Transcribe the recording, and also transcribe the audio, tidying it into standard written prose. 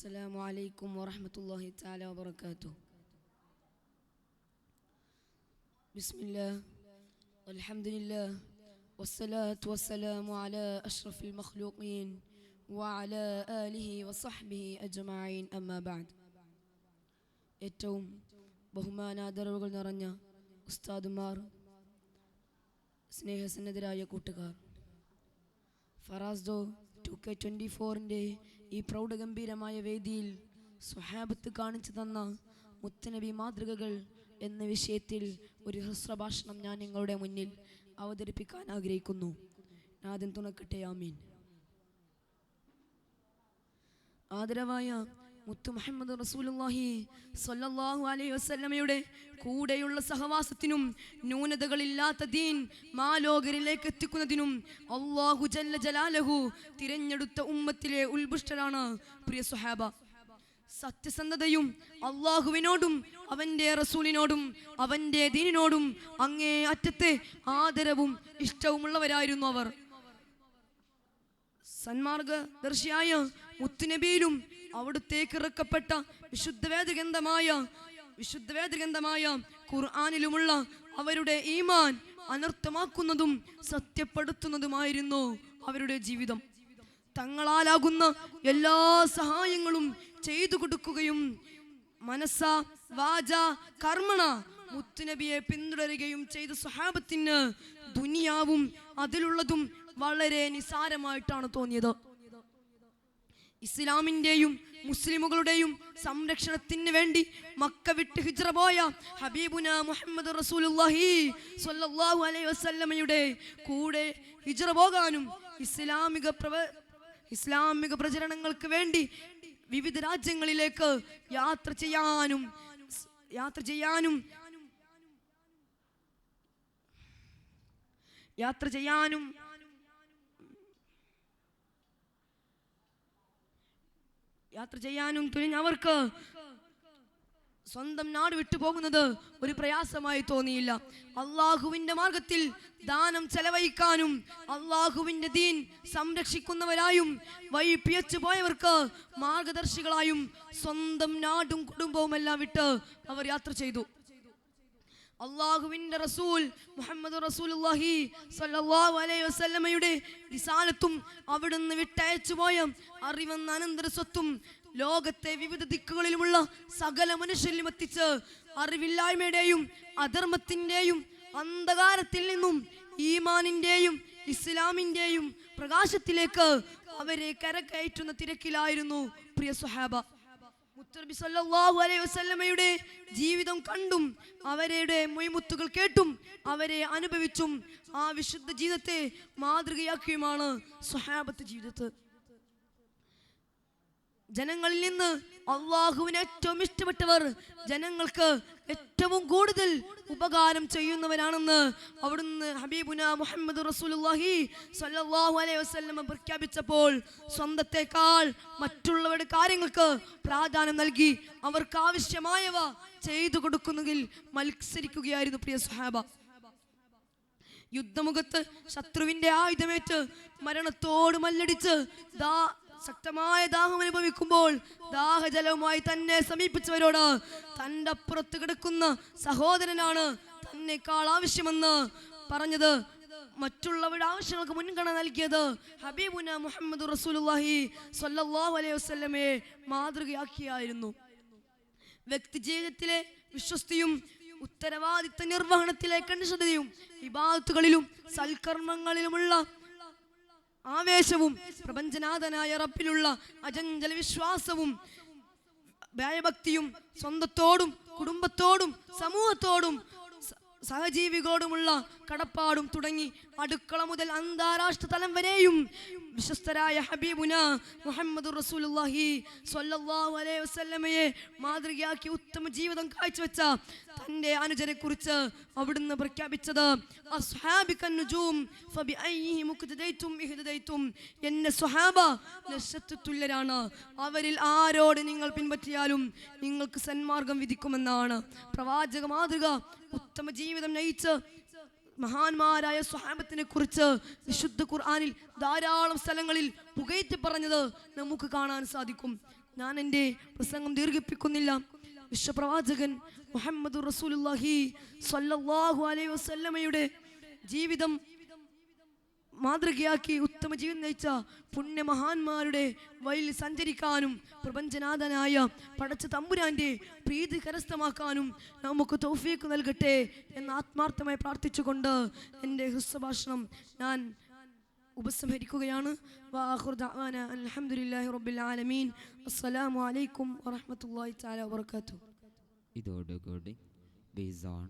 السلام عليكم ورحمة الله تعالى وبركاته. بسم الله والحمد لله والصلاة والسلام على أشرف المخلوقين وعلى آله وصحبه أجمعين أما بعد. ഏറ്റവും ബഹുമാനാദരവുകൾ നിറഞ്ഞ ഉസ്താദുമാർ, സ്നേഹസന്നദ്ധരായ കൂട്ടുകാർ, ഫറാസ്ദോ 2K24 ഈ പ്രൗഢഗംഭീരമായ വേദിയിൽ സ്വഹാബത്ത് കാണിച്ചു തന്ന മുത്തനബി മാതൃകകൾ എന്ന വിഷയത്തിൽ ഒരു ഹ്രസ്വഭാഷണം ഞാൻ നിങ്ങളുടെ മുന്നിൽ അവതരിപ്പിക്കാൻ ആഗ്രഹിക്കുന്നു. നാഥൻ തുണക്കട്ടെ, ആമീൻ. ആദരവായ മുത്തു മുഹമ്മദ് റസൂലുള്ളാഹി സ്വല്ലല്ലാഹു അലൈഹി വസല്ലമയുടെ കൂടെയുള്ള സഹവാസത്തിനും ന്യൂനതകളില്ലാത്ത ദീൻ മാലോകരിലേക്ക് എത്തിക്കുന്നതിനും അല്ലാഹു ജല്ല ജലാലഹു തിരഞ്ഞെടുത്ത ഉമ്മത്തിലെ ഉൽബുഷ്ടരാണ് പ്രിയ സ്വഹാബ. സത്യസന്ധതയും അള്ളാഹുവിനോടും അവൻ്റെ റസൂലിനോടും അവൻ്റെ ദീനിനോടും അങ്ങേ അറ്റത്തെ ആദരവും ഇഷ്ടവുമുള്ളവരായിരുന്നു അവർ. സന്മാർഗദർശിയായ മുത്തുനബിയിലും അവിടുത്തേക്ക് ഇറക്കപ്പെട്ട വിശുദ്ധ വേദഗ്രന്ഥമായ ഖുർആനിലുമുള്ള അവരുടെ ഈമാൻ അനർത്ഥമാക്കുന്നതും സത്യപ്പെടുത്തുന്നതുമായിരുന്നു അവരുടെ ജീവിതം. തങ്ങളാലാകുന്ന എല്ലാ സഹായങ്ങളും ചെയ്തു കൊടുക്കുകയും മനസ്സ വാച കർമ്മണ മുത്തുനബിയെ പിന്തുടരുകയും ചെയ്ത സ്വഹാബത്തിന് ദുനിയാവും അതിലുള്ളതും വളരെ നിസാരമായിട്ടാണ് തോന്നിയത്. ഇസ്ലാമിൻ്റെയും മുസ്ലിമുകളുടെയും സംരക്ഷണത്തിന് വേണ്ടി മക്ക വിട്ട് ഹിജ്റ പോയ ഹബീബുന മുഹമ്മദ് റസൂലുള്ളാഹി സ്വല്ലല്ലാഹു അലൈഹി വസല്ലമയുടെ കൂടെ ഹിജ്റ പോകാനും ഇസ്ലാമിക പ്രചരണങ്ങൾക്ക് വേണ്ടി വിവിധ രാജ്യങ്ങളിലേക്ക് യാത്ര ചെയ്യാനും തുനിഞ്ഞവർക്ക് സ്വന്തം നാട് വിട്ടു പോകുന്നത് ഒരു പ്രയാസമായി തോന്നിയില്ല. അള്ളാഹുവിന്റെ മാർഗത്തിൽ ദാനം ചെലവഴിക്കാനും അള്ളാഹുവിന്റെ ദീൻ സംരക്ഷിക്കുന്നവരായും വഴി പിഴച്ചു പോയവർക്ക് മാർഗദർശികളായും സ്വന്തം നാടും കുടുംബവും എല്ലാം വിട്ട് അവർ യാത്ര ചെയ്തു. അള്ളാഹുവിന്റെ റസൂൽ മുഹമ്മദ് റസൂലുള്ളാഹി സ്വല്ലല്ലാഹു അലൈഹി വസല്ലമയുടെ റിസാലത്തും അവിടുന്ന് വിട്ടയച്ചു പോയ അറിവെന്ന അനന്തര സ്വത്തും ലോകത്തെ വിവിധ ദിക്കുകളിലുമുള്ള സകല മനുഷ്യരിലും എത്തിച്ച് അറിവില്ലായ്മയുടെയും അധർമ്മത്തിന്റെയും അന്ധകാരത്തിൽ നിന്നും ഈമാനിന്റെയും ഇസ്ലാമിന്റെയും പ്രകാശത്തിലേക്ക് അവരെ കരകയറ്റുന്ന തിരക്കിലായിരുന്നു പ്രിയ സ്വഹാബ. മുത്തനബി സല്ലല്ലാഹു അലൈഹി വസല്ലമയുടെ ജീവിതം കണ്ടും അവരുടെ മൊയ്മുത്തുകൾ കേട്ടും അവരെ അനുഭവിച്ചും ആ വിശുദ്ധ ജീവിതത്തെ മാതൃകയാക്കിയുമാണ് സ്വഹാബത്ത് ജീവിതത്ത്. ജനങ്ങളിൽ നിന്ന് അള്ളാഹുവിന് ഏറ്റവും ഇഷ്ടപ്പെട്ടവർ ജനങ്ങൾക്ക് ഏറ്റവും കൂടുതൽ ഉപകാരം ചെയ്യുന്നവരാണെന്ന് അവിടുന്ന് ഹബീബുന മുഹമ്മദ് റസൂലുള്ളാഹി സ്വല്ലല്ലാഹു അലൈഹി വസല്ലം പ്രഖ്യാപിച്ചപ്പോൾ സ്വന്തത്തെക്കാൾ മറ്റുള്ളവരുടെ കാര്യങ്ങൾക്ക് പ്രാധാന്യം നൽകി അവർക്ക് ആവശ്യമായവ ചെയ്തു കൊടുക്കുന്നതിൽ മത്സരിക്കുകയായിരുന്നു പ്രിയ സ്വഹാബ. യുദ്ധമുഖത്ത് ശത്രുവിന്റെ ആയുധമേറ്റ് മരണത്തോട് മല്ലടിച്ച് ശക്തമായ ദാഹം അനുഭവിക്കുമ്പോൾ ദാഹജലവുമായി തന്നെ സമീപിച്ചവരോട് തൻ്റെ അപ്പുറത്ത് കിടക്കുന്ന സഹോദരനാണ് തന്നെക്കാൾ ആവശ്യമെന്ന് പറഞ്ഞത്, മറ്റുള്ളവരുടെ ആവശ്യങ്ങൾക്ക് മുൻഗണന നൽകിയത് ഹബീബുന മുഹമ്മദ് റസൂലുള്ളാഹി സ്വല്ലല്ലാഹു അലൈഹി വസല്ലമയെ മാതൃകയാക്കിയായിരുന്നു. വ്യക്തി ജീവിതത്തിലെ വിശ്വസ്തിയും ഉത്തരവാദിത്ത നിർവഹണത്തിലെ കണിശതയും ഇബാദത്തുകളിലും സൽക്കർമ്മങ്ങളിലുമുള്ള ആവേശവും പ്രപഞ്ചനാഥനായ റബ്ബിലുള്ള അചഞ്ചല വിശ്വാസവും ഭയഭക്തിയും സ്വന്തത്തോടും കുടുംബത്തോടും സമൂഹത്തോടും സഹജീവികളോടുമുള്ള കടപ്പാടും തുടങ്ങി അടുക്കള മുതൽ അന്താരാഷ്ട്ര തലം വരെയും വിശ്വസ്തരായ ഹബീബുന മുഹമ്മദ് റസൂലുള്ളാഹി സ്വല്ലല്ലാഹു അലൈഹി വസല്ലമയെ മാതൃകയാക്കി ഉത്തമ ജീവിതം കാഴ്ചവെച്ച തൻ്റെ അനുജനെ കുറിച്ച് അവിടുന്ന് പ്രഖ്യാപിച്ചത് എന്റെ സ്വഹാബ തുല്യരാണ്, അവരിൽ ആരോട് നിങ്ങൾ പിൻപറ്റിയാലും നിങ്ങൾക്ക് സന്മാർഗം വിധിക്കുമെന്നാണ്. പ്രവാചക മാതൃക ഉത്തമ ജീവിതം നയിച്ച് മഹാന്മാരായ സ്വഹാബത്തിനെ കുറിച്ച് വിശുദ്ധ ഖുർആനിൽ ധാരാളം സ്ഥലങ്ങളിൽ പുകഴ്ത്തി പറഞ്ഞത് നമുക്ക് കാണാൻ സാധിക്കും. ഞാൻ എൻ്റെ പ്രസംഗം ദീർഘിപ്പിക്കുന്നില്ല. വിശ്വപ്രവാചകൻ മുഹമ്മദ് റസൂലുള്ളാഹി സ്വല്ലല്ലാഹു അലൈഹി വസല്ലമയുടെ ജീവിതം മാതൃകയാക്കി ഉത്തമ ജീവിതം നയിച്ച പുണ്യമഹാന്മാരുടെ വഴിയിൽ സഞ്ചരിക്കാനും പ്രപഞ്ചനാഥനായ പടച്ച തമ്പുരാന്റെ പ്രീതി കരസ്ഥമാക്കാനും നമുക്ക് തൗഫീഖ് നൽകട്ടെ എന്ന് ആത്മാർത്ഥമായി പ്രാർത്ഥിച്ചുകൊണ്ട് എൻ്റെ ഹൃസ്വഭാഷണം ഞാൻ ഉപസംഹരിക്കുകയാണ്. വആഖിറു ദഅവാന അൽഹംദുലില്ലാഹി റബ്ബിൽ ആലമീൻ. അസ്സലാമു അലൈക്കും വറഹ്മത്തുള്ളാഹി തആല വബറകാതുഹു. ഇതോടുകൂടി ബേസ് ഓൺ